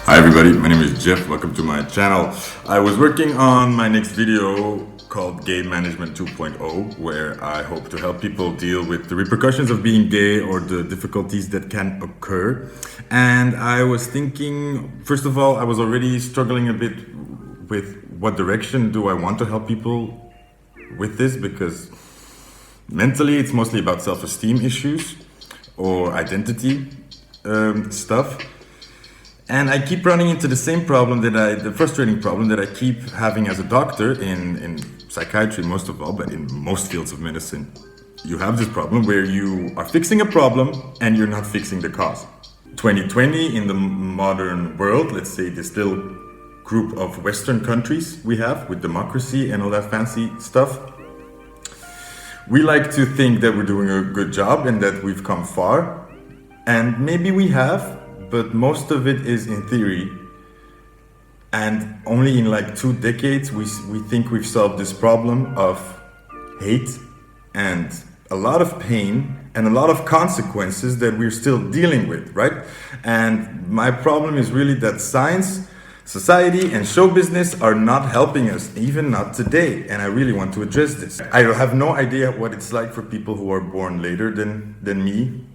Hi everybody, my name is Jeff, welcome to my channel. I was working on my next video called Gay Management 2.0, where I hope to help people deal with the repercussions of being gay or the difficulties that can occur. And I was thinking, first of all, I was already struggling a bit with what direction do I want to help people with this, because mentally it's mostly about self-esteem issues or identity stuff. And I keep running into the same problem the frustrating problem that I keep having as a doctor in psychiatry most of all, but in most fields of medicine. You have this problem where you are fixing a problem and you're not fixing the cause. 2020 in the modern world, let's say this little group of Western countries we have with democracy and all that fancy stuff, we like to think that we're doing a good job and that we've come far. And maybe we have, but most of it is in theory, and only in like 2 decades we think we've solved this problem of hate and a lot of pain and a lot of consequences that we're still dealing with, right? And my problem is really that science, society, and show business are not helping us, even not today, and I really want to address this. I have no idea what it's like for people who are born later than me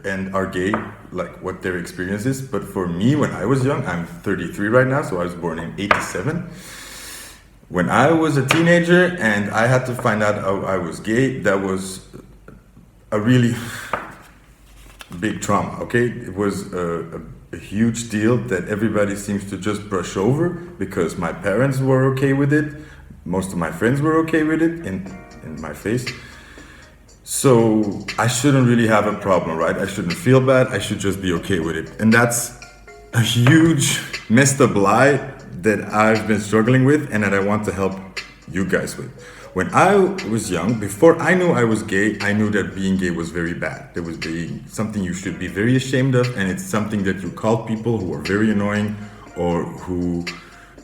and are gay, like what their experience is. But for me, when I was young, I'm 33 right now, so I was born in 87. When I was a teenager and I had to find out I was gay, that was a really big trauma, okay? It was a huge deal that everybody seems to just brush over because my parents were okay with it, most of my friends were okay with it in my face. So I shouldn't really have a problem, right? I shouldn't feel bad, I should just be okay with it. And that's a huge messed up lie that I've been struggling with and that I want to help you guys with. When I was young, before I knew I was gay, I knew that being gay was very bad. It was being something you should be very ashamed of, and it's something that you call people who are very annoying or who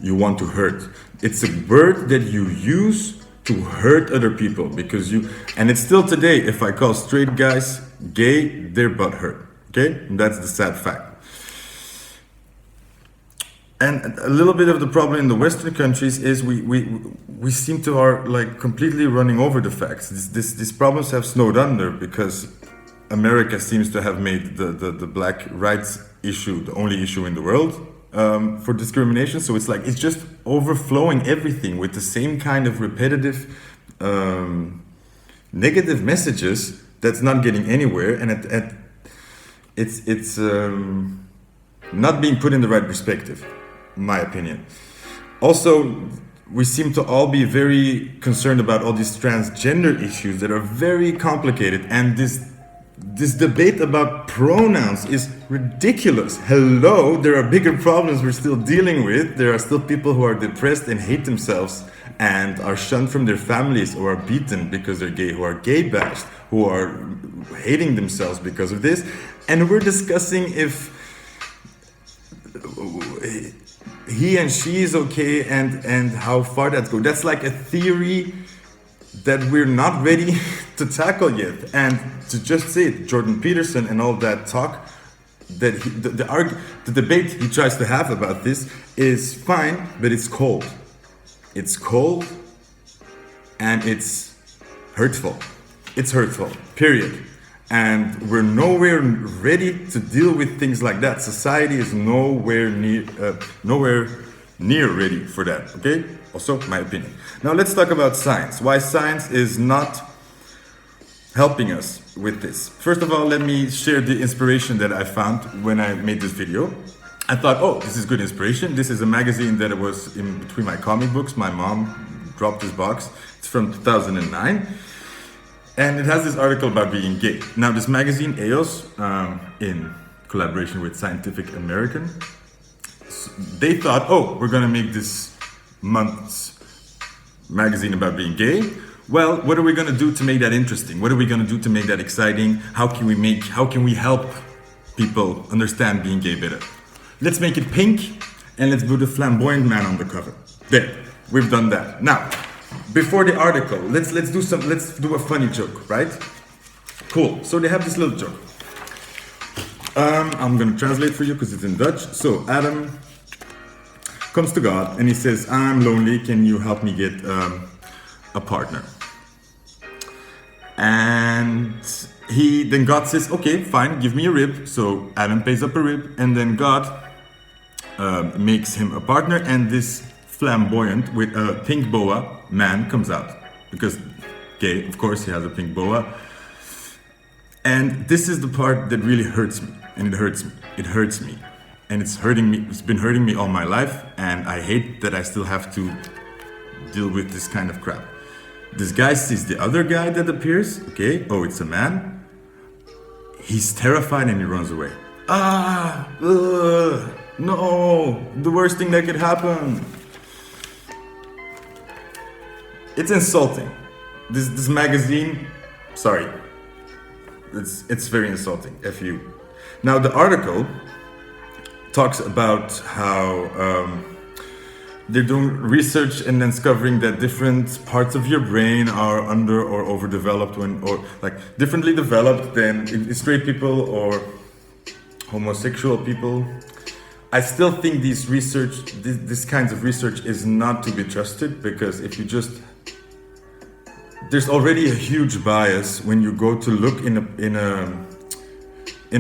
you want to hurt. It's a word that you use to hurt other people, because and it's still today, if I call straight guys gay, they're butthurt, okay? And that's the sad fact. And a little bit of the problem in the Western countries is we seem to are like completely running over the facts. These problems have snowed under because America seems to have made the black rights issue the only issue in the world for discrimination. So it's just overflowing everything with the same kind of repetitive negative messages that's not getting anywhere, and it's not being put in the right perspective, in my opinion. Also, we seem to all be very concerned about all these transgender issues that are very complicated, and this debate about pronouns is ridiculous. Hello, there are bigger problems we're still dealing with. There are still people who are depressed and hate themselves and are shunned from their families or are beaten because they're gay, who are gay bashed, who are hating themselves because of this. And we're discussing if he and she is okay and how far that's going. That's like a theory that we're not ready to tackle yet. And to just say it, Jordan Peterson and all that talk, that the debate he tries to have about this is fine, but it's cold. It's cold and it's hurtful. It's hurtful, period. And we're nowhere ready to deal with things like that. Society is nowhere near ready for that, okay? Also, my opinion. Now let's talk about science. Why science is not helping us with this. First of all, let me share the inspiration that I found when I made this video. I thought, oh, this is good inspiration. This is a magazine that was in between my comic books. My mom dropped this box. It's from 2009. And it has this article about being gay. Now this magazine, Science.Eos, in collaboration with Scientific American, they thought, oh, we're gonna make this month's magazine about being gay. Well, what are we gonna do to make that interesting? What are we gonna do to make that exciting? How can we help people understand being gay better? Let's make it pink and let's put a flamboyant man on the cover. There, we've done that. Now, before the article, let's do a funny joke, right? Cool. So they have this little joke. I'm gonna translate for you because it's in Dutch. So Adam comes to God and he says, I'm lonely, can you help me get a partner? And then God says, okay, fine, give me a rib. So Adam pays up a rib, and then God makes him a partner, and this flamboyant with a pink boa man comes out. Because gay, of course, he has a pink boa. And this is the part that really hurts me, and it hurts me. It hurts me. And it's hurting me, it's been hurting me all my life, and I hate that I still have to deal with this kind of crap. This guy sees the other guy that appears, okay, oh, it's a man. He's terrified and he runs away. No, the worst thing that could happen. It's insulting. This magazine, sorry, it's very insulting, F you. Now the article talks about how they're doing research and then discovering that different parts of your brain are under or overdeveloped or like differently developed than straight people or homosexual people. I still think this kinds of research is not to be trusted, because if you just, there's already a huge bias when you go to look in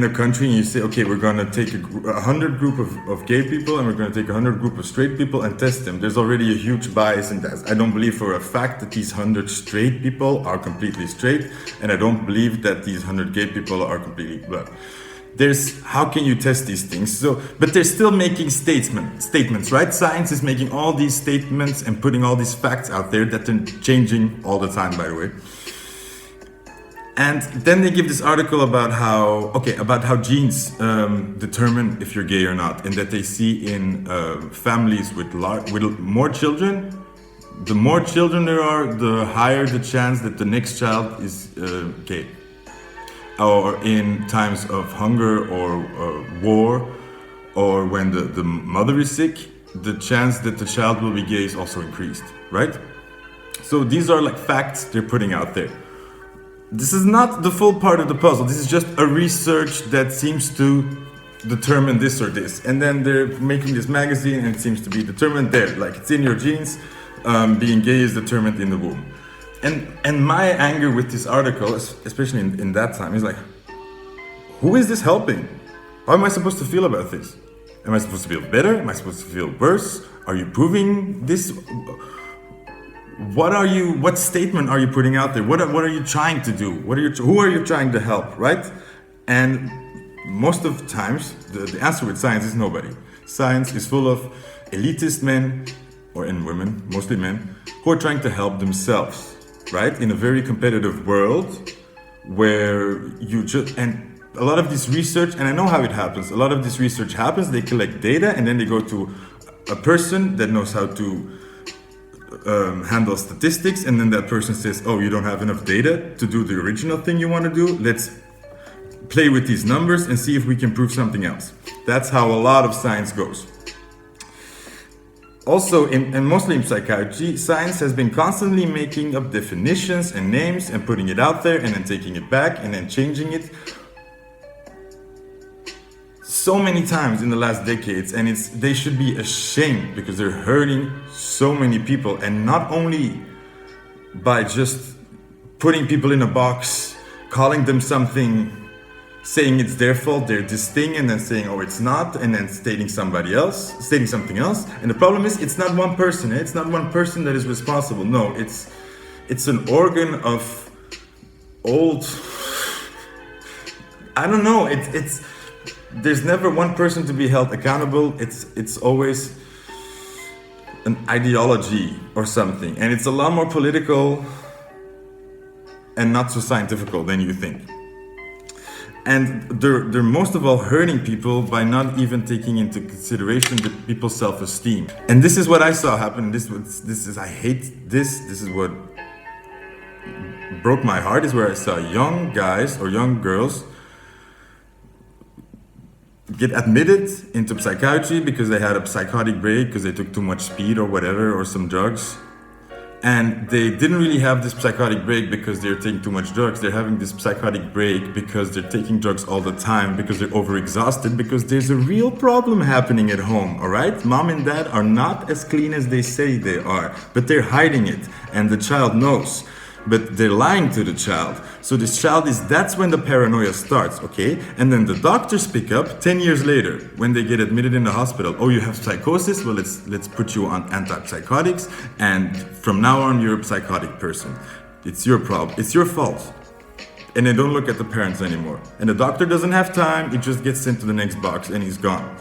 a country and you say, okay, we're gonna take 100 group of gay people and we're gonna take 100 group of straight people and test them. There's already a huge bias in that. I don't believe for a fact that these 100 straight people are completely straight, and I don't believe that these 100 gay people are completely black. How can you test these things? But they're still making statements, right? Science is making all these statements and putting all these facts out there that they're changing all the time, by the way. And then they give this article about how genes determine if you're gay or not, and that they see in families with more children. The more children there are, the higher the chance that the next child is gay. Or in times of hunger or war, or when the mother is sick, the chance that the child will be gay is also increased, right? So these are like facts they're putting out there. This is not the full part of the puzzle. This is just a research that seems to determine this or this. And then they're making this magazine and it seems to be determined there. Like, it's in your genes, being gay is determined in the womb. And my anger with this article, especially in that time, is like, who is this helping? How am I supposed to feel about this? Am I supposed to feel better? Am I supposed to feel worse? Are you proving this? What statement are you putting out there? What are you trying to do? Who are you trying to help, right? And most of the times, the answer with science is nobody. Science is full of elitist men, and women, mostly men, who are trying to help themselves, right? In a very competitive world where and a lot of this research, and I know how it happens, a lot of this research happens, they collect data and then they go to a person that knows how to handle statistics, and then that person says, oh, you don't have enough data to do the original thing you want to do, let's play with these numbers and see if we can prove something else. That's how a lot of science goes. Also, and mostly in psychiatry, science has been constantly making up definitions and names and putting it out there and then taking it back and then changing it so many times in the last decades, and they should be ashamed because they're hurting so many people, and not only by just putting people in a box, calling them something, saying it's their fault, they're this thing, and then saying, oh, it's not, and then stating something else. And the problem is, it's not one person. It's not one person that is responsible. No, it's an organ of old. I don't know. There's never one person to be held accountable. It's always an ideology or something, and it's a lot more political and not so scientific than you think. And they're most of all hurting people by not even taking into consideration the people's self-esteem. And this is what I saw happen. I hate this. This is what broke my heart, is where I saw young guys or young girls get admitted into psychiatry because they had a psychotic break, because they took too much speed or whatever, or some drugs. And they didn't really have this psychotic break because they're taking too much drugs. They're having this psychotic break because they're taking drugs all the time, because they're overexhausted, because there's a real problem happening at home, all right? Mom and dad are not as clean as they say they are, but they're hiding it, and the child knows. But they're lying to the child. So this child that's when the paranoia starts, okay? And then the doctors pick up 10 years later when they get admitted in the hospital. Oh, you have psychosis? Well, let's put you on antipsychotics, and from now on you're a psychotic person. It's your problem. It's your fault. And they don't look at the parents anymore. And the doctor doesn't have time. He just gets sent to the next box and he's gone.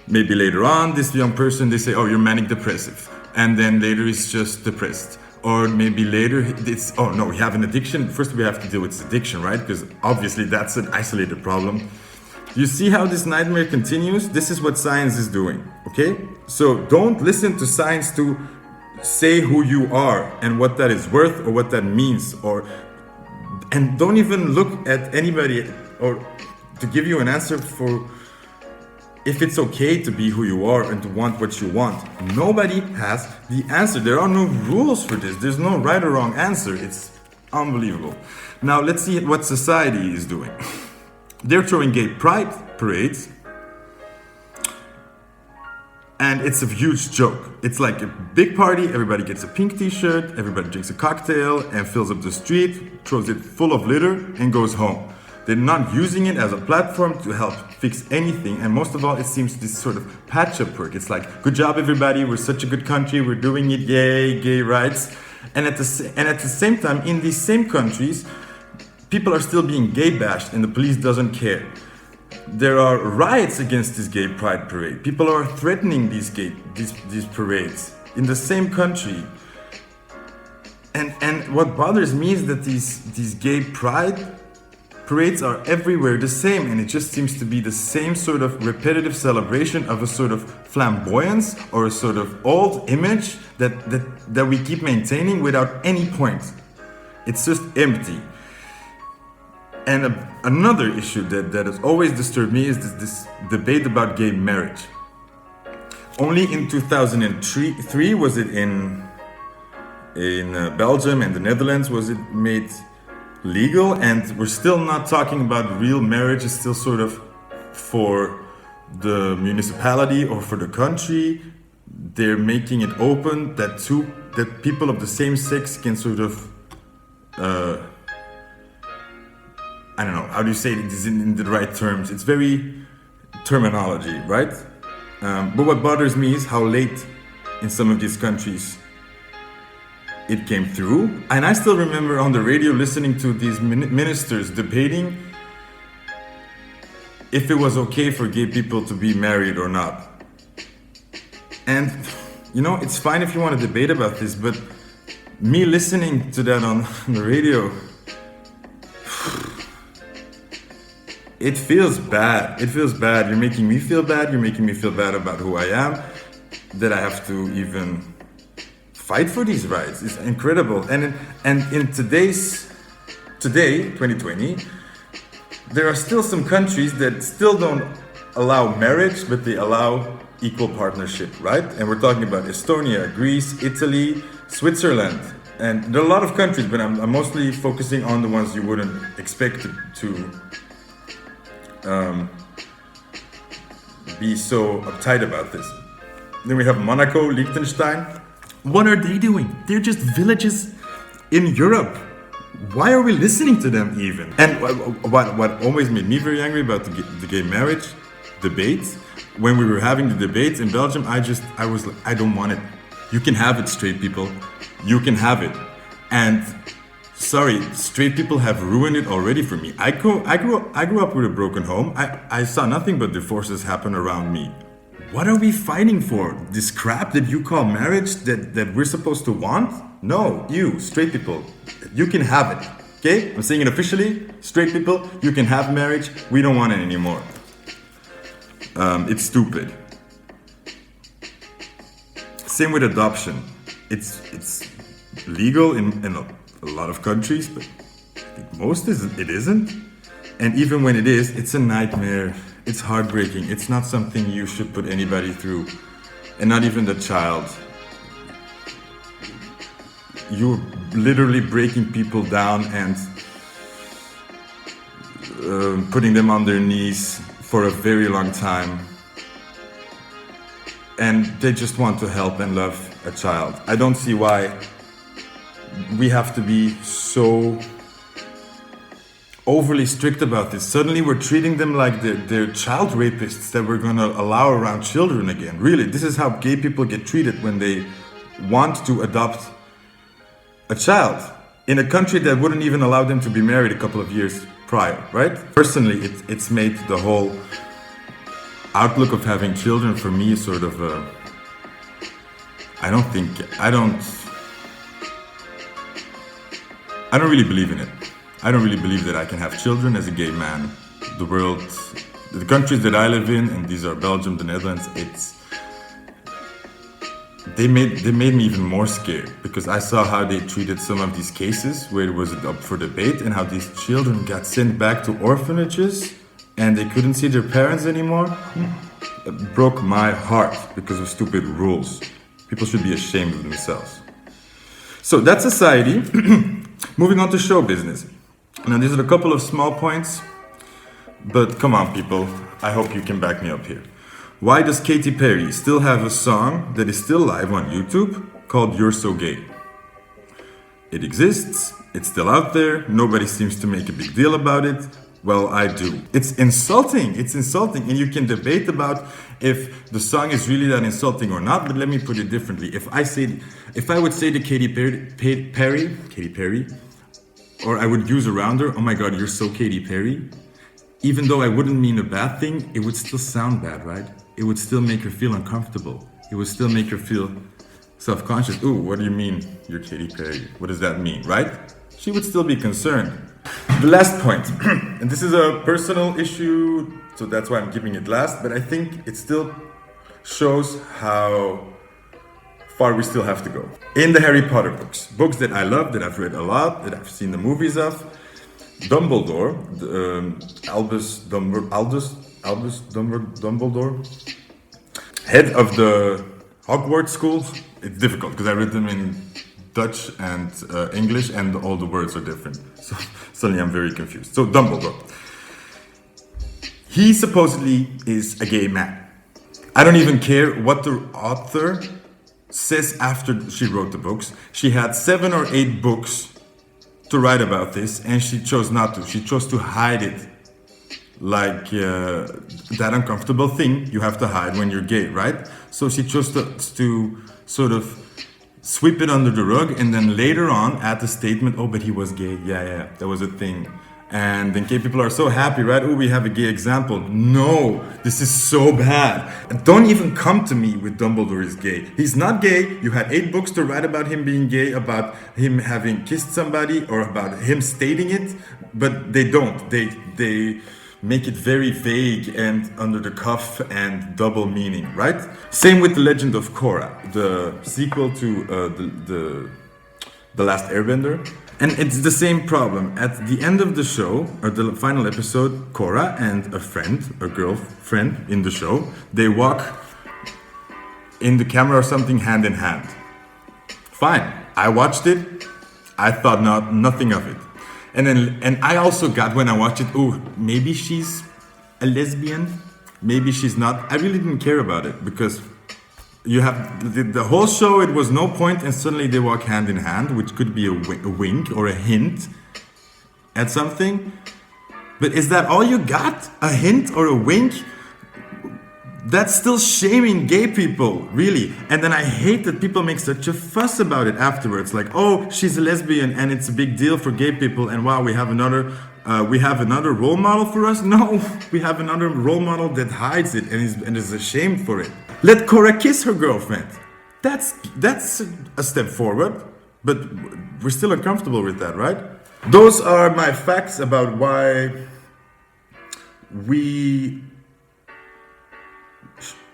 Maybe later on, this young person, they say, oh, you're manic depressive. And then later he's just depressed. Or maybe later it's, oh no, we have an addiction. First we have to deal with this addiction, right? Because obviously that's an isolated problem. You see how this nightmare continues? This is what science is doing, okay? So don't listen to science to say who you are and what that is worth or what that means, and don't even look at anybody or to give you an answer for if it's okay to be who you are and to want what you want. Nobody has the answer. There are no rules for this. There's no right or wrong answer. It's unbelievable. Now let's see what society is doing. They're throwing gay pride parades, and it's a huge joke. It's like a big party, everybody gets a pink t-shirt, everybody drinks a cocktail and fills up the street, throws it full of litter and goes home. They're not using it as a platform to help fix anything, and most of all, it seems this sort of patch-up work. It's like, good job everybody, we're such a good country, we're doing it, yay, gay rights. And at the same time, in these same countries, people are still being gay bashed and the police doesn't care. There are riots against this gay pride parade. People are threatening these parades in the same country. And what bothers me is that these gay pride parades are everywhere the same, and it just seems to be the same sort of repetitive celebration of a sort of flamboyance or a sort of old image that we keep maintaining without any point. It's just empty. And another issue that has always disturbed me is this debate about gay marriage. Only in 2003 was it in Belgium and the Netherlands was it made legal, and we're still not talking about real marriage. It's still sort of for the municipality or for the country. They're making it open that people of the same sex can sort of I don't know, how do you say it in the right terms? It's very terminology, right? But what bothers me is how late in some of these countries it came through. And I still remember on the radio listening to these ministers debating if it was okay for gay people to be married or not. And, you know, it's fine if you want to debate about this, but me listening to that on the radio, it feels bad. It feels bad. You're making me feel bad. You're making me feel bad about who I am, that I have to even fight for these rights. It's incredible. And in today, 2020, there are still some countries that still don't allow marriage, but they allow equal partnership, right? And we're talking about Estonia, Greece, Italy, Switzerland. And there are a lot of countries, but I'm mostly focusing on the ones you wouldn't expect to be so uptight about this. Then we have Monaco, Liechtenstein. What are they doing? They're just villages in Europe. Why are we listening to them even? And what always made me very angry about the gay marriage debates, when we were having the debates in Belgium, I was like, I don't want it. You can have it, straight people. You can have it. And sorry, straight people have ruined it already for me. I grew up with a broken home. I saw nothing but divorces happen around me. What are we fighting for? This crap that you call marriage that we're supposed to want? No, you, straight people, you can have it. Okay? I'm saying it officially. Straight people, you can have marriage. We don't want it anymore. It's stupid. Same with adoption. It's legal in a lot of countries, but I think most it isn't. And even when it is, it's a nightmare. It's heartbreaking. It's not something you should put anybody through, and not even the child. you're literally breaking people down and putting them on their knees for a very long time, and they just want to help and love a child. I don't see why we have to be so overly strict about this. Suddenly we're treating them like they're child rapists that we're going to allow around children again. Really, this is how gay people get treated when they want to adopt a child in a country that wouldn't even allow them to be married a couple of years prior, right? Personally, it's made the whole outlook of having children for me sort of I don't really believe in it. I don't really believe that I can have children as a gay man. The countries that I live in, and these are Belgium, the Netherlands, they made me even more scared, because I saw how they treated some of these cases where it was up for debate, and how these children got sent back to orphanages and they couldn't see their parents anymore. It broke my heart because of stupid rules. People should be ashamed of themselves. So that's society. Moving on to show business. Now these are a couple of small points, but come on people, I hope you can back me up here. Why does Katy Perry still have a song that is still live on YouTube called You're So Gay? It exists, it's still out there, nobody seems to make a big deal about it. Well, I do. It's insulting, and you can debate about if the song is really that insulting or not, but let me put it differently. If I would say to Katy Perry, or I would use around her, oh my god, you're so Katy Perry, even though I wouldn't mean a bad thing, it would still sound bad, right? It would still make her feel uncomfortable. It would still make her feel self-conscious. Ooh, what do you mean you're Katy Perry? What does that mean, right? She would still be concerned. The last point, and this is a personal issue, so that's why I'm keeping it last, but I think it still shows how far we still have to go. In the Harry Potter books that I love, that I've read a lot, that I've seen the movies of, Dumbledore, Albus Dumbledore, head of the Hogwarts school. It's difficult because I read them in Dutch and English, and all the words are different. So suddenly I'm very confused. So Dumbledore, he supposedly is a gay man. I don't even care what the author says after she wrote the books. She had 7 or 8 books to write about this, and she chose not to. She chose to hide it, like that uncomfortable thing you have to hide when you're gay, right? So she chose to sort of sweep it under the rug, and then later on add the statement, oh, but he was gay. Yeah, that was a thing. And then gay people are so happy, right? Oh, we have a gay example. No, this is so bad. And don't even come to me with Dumbledore is gay. He's not gay. You had 8 books to write about him being gay, about him having kissed somebody, or about him stating it, but they don't. They make it very vague and under the cuff and double meaning, right? Same with The Legend of Korra, the sequel to The Last Airbender. And it's the same problem. At the end of the show, or the final episode, Korra and a girlfriend in the show, they walk in the camera or something hand in hand. Fine, I watched it, I thought nothing of it. And I also got, when I watched it, oh, maybe she's a lesbian, maybe she's not. I really didn't care about it, because you have the whole show, it was no point, and suddenly they walk hand in hand, which could be a wink or a hint at something. But is that all you got? A hint or a wink? That's still shaming gay people, really. And then I hate that people make such a fuss about it afterwards. Like, oh, she's a lesbian and it's a big deal for gay people, and wow, we have another role model for us. No, we have another role model that hides it and is ashamed for it. Let Korra kiss her girlfriend. That's a step forward, but we're still uncomfortable with that, right? Those are my facts about why we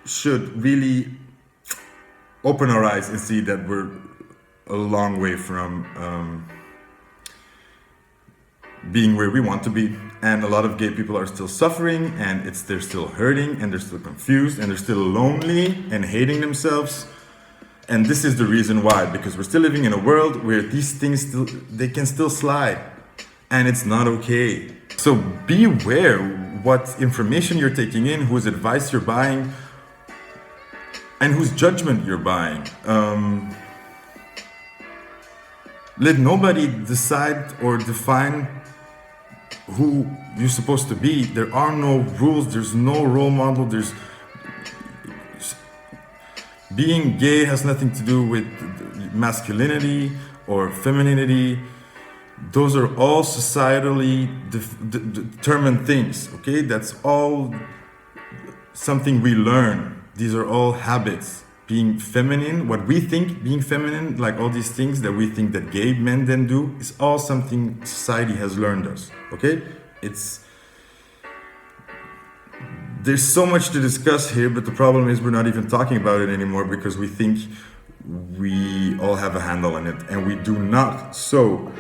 should really open our eyes and see that we're a long way from being where we want to be, and a lot of gay people are still suffering, and they're still hurting, and they're still confused, and they're still lonely and hating themselves, And this is the reason why, because we're still living in a world where these things they can still slide, and it's not okay. So be aware what information you're taking in, whose advice you're buying, and whose judgment you're buying. Let nobody decide or define who you're supposed to be. There are no rules, there's no role model, being gay has nothing to do with masculinity or femininity. Those are all societally determined things, okay? That's all something we learn. These are all habits. Being feminine, what we think being feminine, like all these things that we think that gay men then do, is all something society has learned us, okay? There's so much to discuss here, but the problem is we're not even talking about it anymore because we think we all have a handle on it, and we do not. So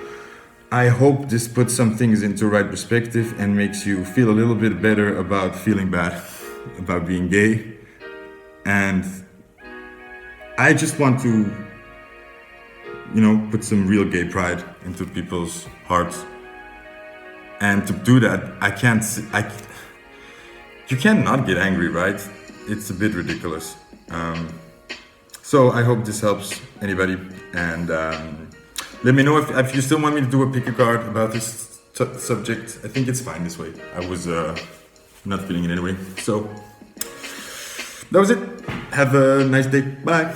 I hope this puts some things into right perspective and makes you feel a little bit better about feeling bad about being gay. And I just want to, put some real gay pride into people's hearts. And to do that, you cannot get angry, right? It's a bit ridiculous. So I hope this helps anybody. And let me know if you still want me to do a pick a card about this subject. I think it's fine this way. I was not feeling it anyway. So that was it. Have a nice day. Bye.